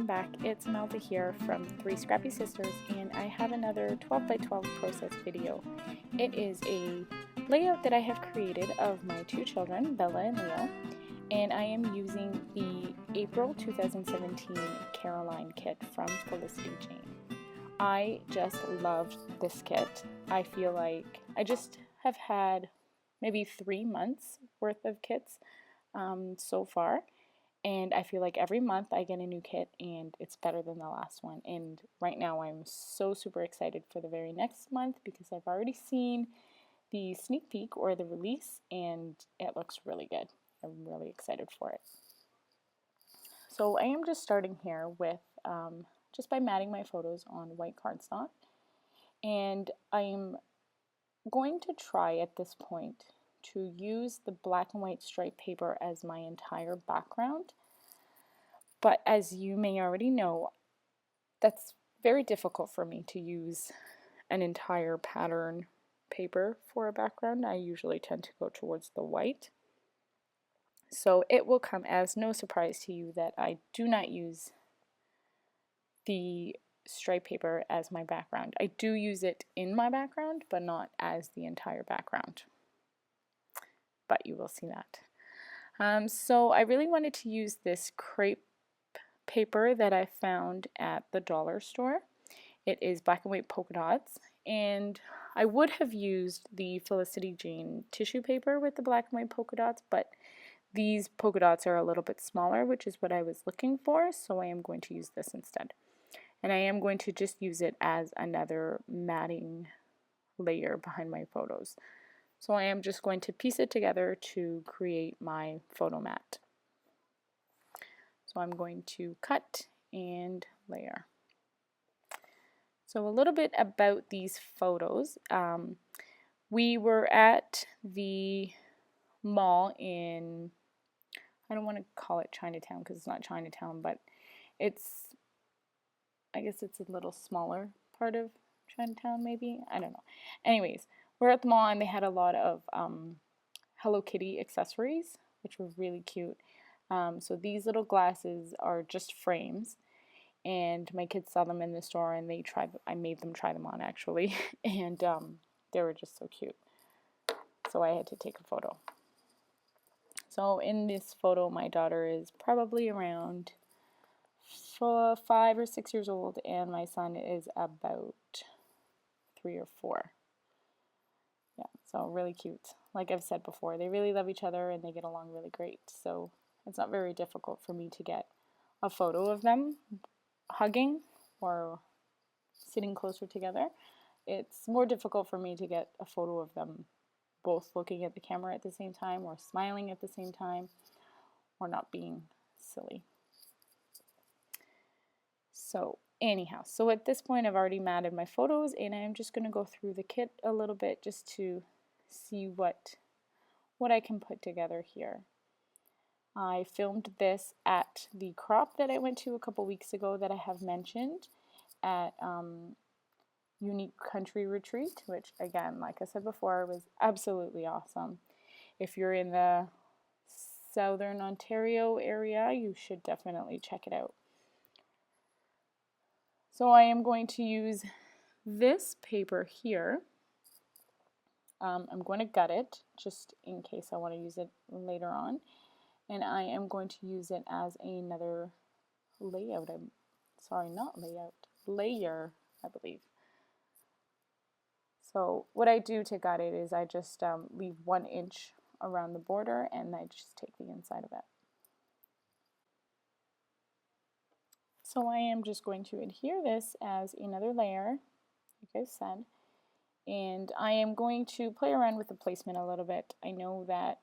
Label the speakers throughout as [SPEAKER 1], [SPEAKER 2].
[SPEAKER 1] welcome back. It's Melda here from Three Scrappy Sisters, and I have another 12 by 12 process video. It is a layout that I have created of my two children, Bella and Leo, and I am using the April 2017 Caroline kit from Felicity Jane. I just loved this kit. I feel like I just have had maybe 3 months worth of kits so far. And I feel like every month I get a new kit and it's better than the last one. And right now I'm so super excited for the very next month because I've already seen the sneak peek or the release and it looks really good. I'm really excited for it. So I am just starting here with just by matting my photos on white cardstock. And I'm going to try at this point to use the black and white striped paper as my entire background. But as you may already know, that's very difficult for me to use an entire pattern paper for a background. I usually tend to go towards the white. So it will come as no surprise to you that I do not use the striped paper as my background. I do use it in my background, but not as the entire background. But you will see that. So I really wanted to use this crepe paper that I found at the dollar store. It is black and white polka dots, and I would have used the Felicity Jane tissue paper with the black and white polka dots, but these polka dots are a little bit smaller, which is what I was looking for, so I am going to use this instead. And I am going to just use it as another matting layer behind my photos. So I am just going to piece it together to create my photo mat. So I'm going to cut and layer. So a little bit about these photos. We were at the mall in, I don't want to call it Chinatown because it's not Chinatown, but I guess it's a little smaller part of Chinatown maybe, I don't know. Anyways, we're at the mall and they had a lot of Hello Kitty accessories, which were really cute. So these little glasses are just frames, and my kids saw them in the store and I made them try them on actually, and they were just so cute. So I had to take a photo. So in this photo, my daughter is probably around 5 or 6 years old, and my son is about 3 or 4. Yeah, so really cute. Like I've said before, they really love each other and they get along really great. So it's not very difficult for me to get a photo of them hugging or sitting closer together. It's more difficult for me to get a photo of them both looking at the camera at the same time or smiling at the same time or not being silly. So anyhow, so at this point I've already matted my photos and I'm just going to go through the kit a little bit just to see what I can put together here. I filmed this at the crop that I went to a couple weeks ago that I have mentioned at Unique Country Retreat, which again, like I said before, was absolutely awesome. If you're in the Southern Ontario area, you should definitely check it out. So I am going to use this paper here. I'm going to gut it just in case I want to use it later on. And I am going to use it as another layout. Layer, I believe. So what I do to gut it is I just leave 1 inch around the border and I just take the inside of it. So I am just going to adhere this as another layer, like I said, and I am going to play around with the placement a little bit. I know that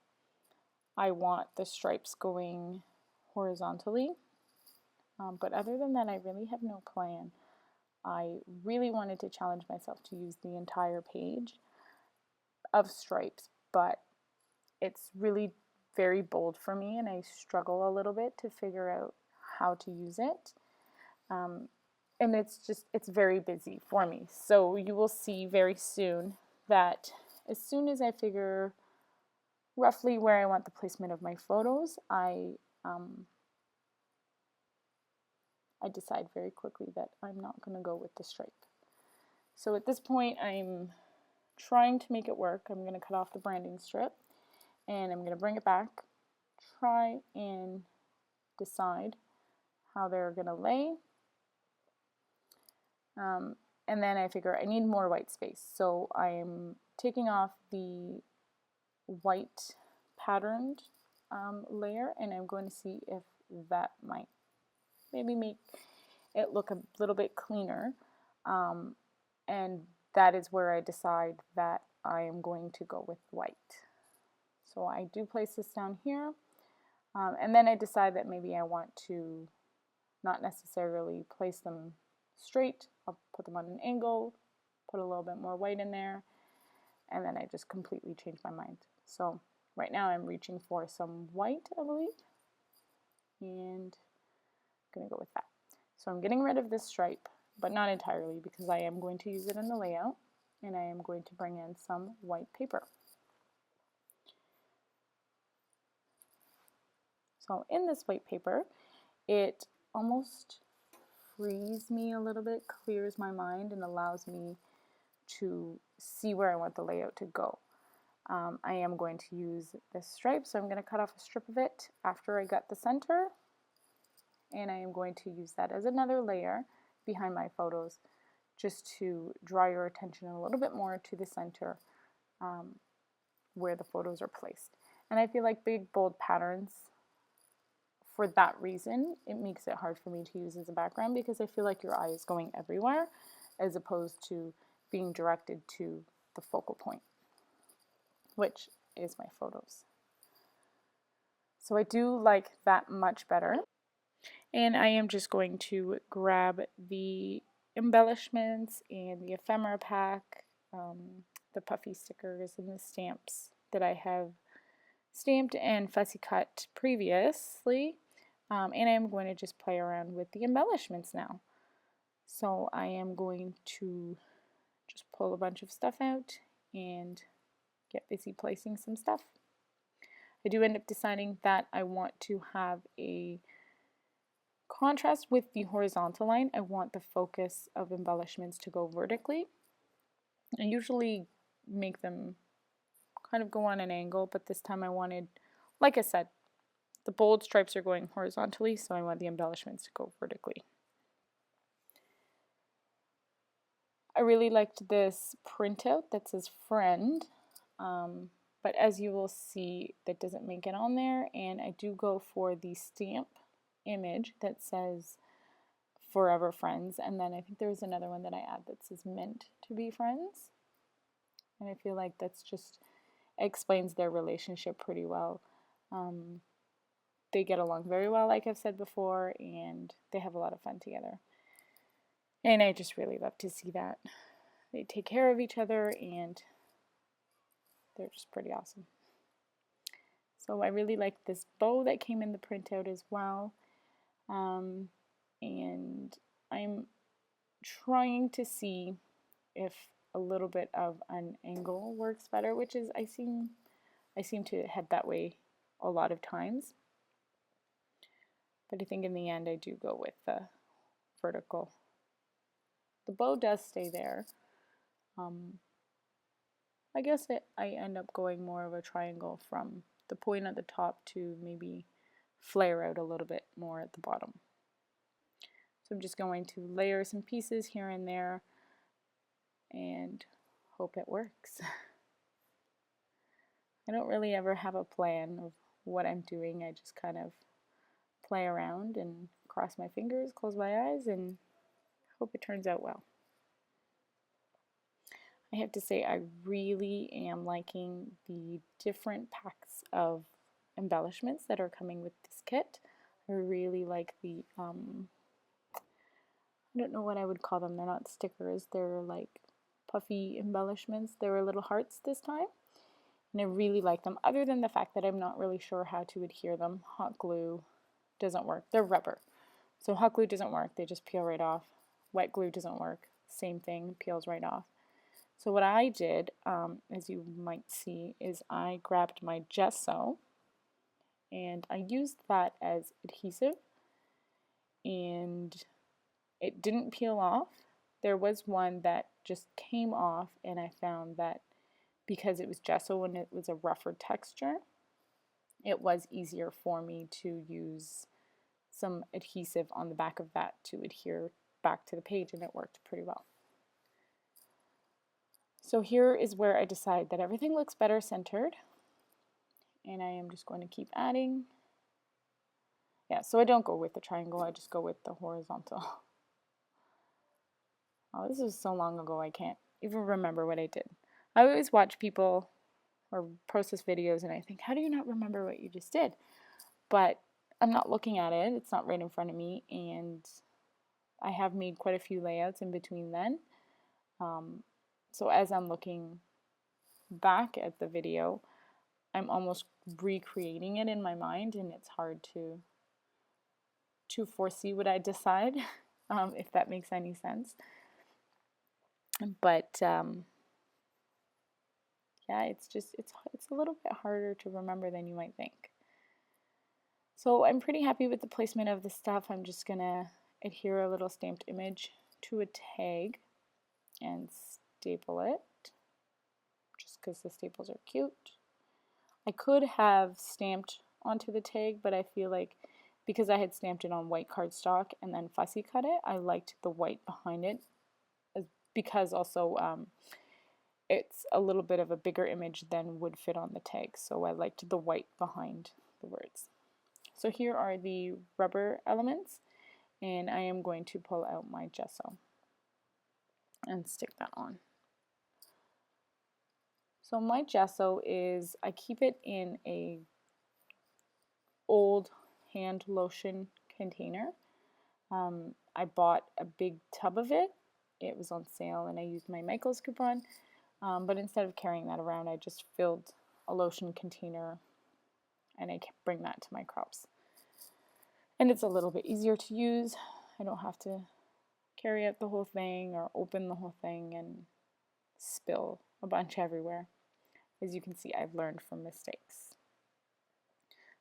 [SPEAKER 1] I want the stripes going horizontally, but other than that I really have no plan. I really wanted to challenge myself to use the entire page of stripes, but it's really very bold for me and I struggle a little bit to figure out how to use it. And it's very busy for me. So you will see very soon that as soon as I figure roughly where I want the placement of my photos, I I decide very quickly that I'm not going to go with the stripe. So at this point, I'm trying to make it work. I'm going to cut off the branding strip, and I'm going to bring it back, try and decide how they're going to lay. And then I figure I need more white space. So I'm taking off the white patterned layer, and I'm going to see if that might maybe make it look a little bit cleaner. And that is where I decide that I am going to go with white. So I do place this down here, and then I decide that maybe I want to not necessarily place them straight. I'll put them on an angle, put a little bit more white in there, and then I just completely change my mind. So right now I'm reaching for some white, I believe, and I'm going to go with that. So I'm getting rid of this stripe, but not entirely, because I am going to use it in the layout, and I am going to bring in some white paper. So in this white paper, it almost frees me a little bit, clears my mind, and allows me to see where I want the layout to go. I am going to use this stripe, so I'm going to cut off a strip of it after I got the center, and I am going to use that as another layer behind my photos, just to draw your attention a little bit more to the center where the photos are placed. And I feel like big bold patterns, for that reason, it makes it hard for me to use as a background, because I feel like your eye is going everywhere as opposed to being directed to the focal point, which is my photos. So I do like that much better. And I am just going to grab the embellishments and the ephemera pack, the puffy stickers and the stamps that I have stamped and fussy cut previously, and I'm going to just play around with the embellishments now. So I am going to just pull a bunch of stuff out and get busy placing some stuff. I do end up deciding that I want to have a contrast with the horizontal line. I want the focus of embellishments to go vertically. I usually make them kind of go on an angle, but this time I wanted, like I said, the bold stripes are going horizontally, so I want the embellishments to go vertically. I really liked this printout that says friend, but as you will see, that doesn't make it on there, and I do go for the stamp image that says forever friends, and then I think there's another one that I add that says meant to be friends, and I feel like that's just explains their relationship pretty well. They get along very well, like I've said before, and they have a lot of fun together. And I just really love to see that. They take care of each other, and they're just pretty awesome. So I really like this bow that came in the printout as well. And I'm trying to see if a little bit of an angle works better, which is I seem to head that way a lot of times. But I think in the end I do go with the vertical. The bow does stay there. I guess I end up going more of a triangle from the point at the top to maybe flare out a little bit more at the bottom. So I'm just going to layer some pieces here and there and hope it works. I don't really ever have a plan of what I'm doing. I just kind of play around and cross my fingers, close my eyes, and hope it turns out well. I have to say I really am liking the different packs of embellishments that are coming with this kit. I really like the, I don't know what I would call them. They're not stickers. They're like puffy embellishments. They were little hearts this time. And I really like them, other than the fact that I'm not really sure how to adhere them. Hot glue doesn't work. They're rubber. So hot glue doesn't work. They just peel right off. Wet glue doesn't work. Same thing, peels right off. So what I did, as you might see, is I grabbed my gesso and I used that as adhesive, and It didn't peel off. There was one that just came off, and I found that because it was gesso and it was a rougher texture, it was easier for me to use some adhesive on the back of that to adhere back to the page, and it worked pretty well. So here is where I decide that everything looks better centered, and I am just going to keep adding. Yeah, so I don't go with the triangle, I just go with the horizontal. Oh, this was so long ago I can't even remember what I did. I always watch people or process videos and I think, how do you not remember what you just did? But I'm not looking at it, it's not right in front of me, and I have made quite a few layouts in between then. So as I'm looking back at the video, I'm almost recreating it in my mind, and it's hard to foresee what I decide, if that makes any sense. But yeah, it's a little bit harder to remember than you might think. So I'm pretty happy with the placement of the stuff. I'm just gonna adhere a little stamped image to a tag and staple it, just because the staples are cute. I could have stamped onto the tag, but I feel like because I had stamped it on white cardstock and then fussy cut it, I liked the white behind it, because also it's a little bit of a bigger image than would fit on the tag, so I liked the white behind the words. So here are the rubber elements, and I am going to pull out my gesso and stick that on. So my gesso is, I keep it in a old hand lotion container. I bought a big tub of it. It was on sale and I used my Michaels coupon, but instead of carrying that around, I just filled a lotion container and I bring that to my crops. And it's a little bit easier to use. I don't have to carry out the whole thing or open the whole thing and spill a bunch everywhere. As you can see, I've learned from mistakes.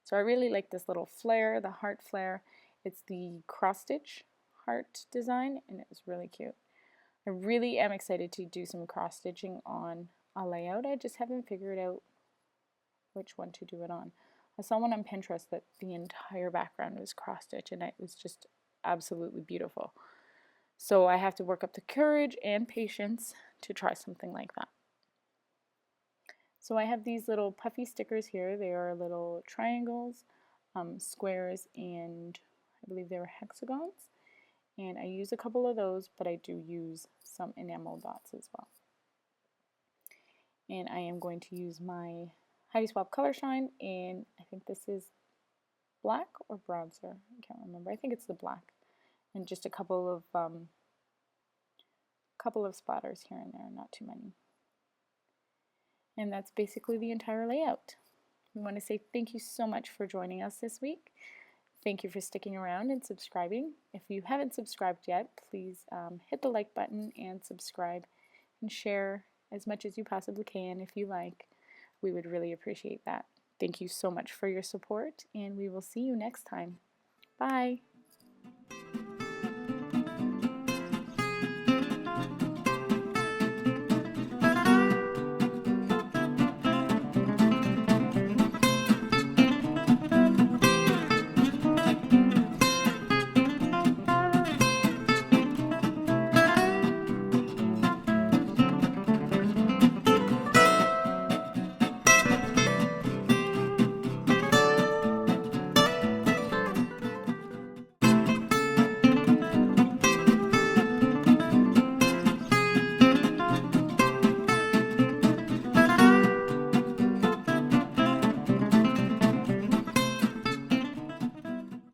[SPEAKER 1] So I really like this little flare, the heart flare. It's the cross stitch heart design, and it was really cute. I really am excited to do some cross stitching on a layout. I just haven't figured out which one to do it on. I saw one on Pinterest that the entire background was cross stitch, and it was just absolutely beautiful. So I have to work up the courage and patience to try something like that. So I have these little puffy stickers here. They are little triangles, squares, and I believe they were hexagons. And I use a couple of those, but I do use some enamel dots as well. And I am going to use my Heidi Swap Color Shine, and I think this is black or bronzer. I can't remember. I think it's the black, and just a couple of splatters here and there, not too many. And that's basically the entire layout. We want to say thank you so much for joining us this week. Thank you for sticking around and subscribing. If you haven't subscribed yet, please hit the like button and subscribe and share as much as you possibly can if you like. We would really appreciate that. Thank you so much for your support, and we will see you next time. Bye!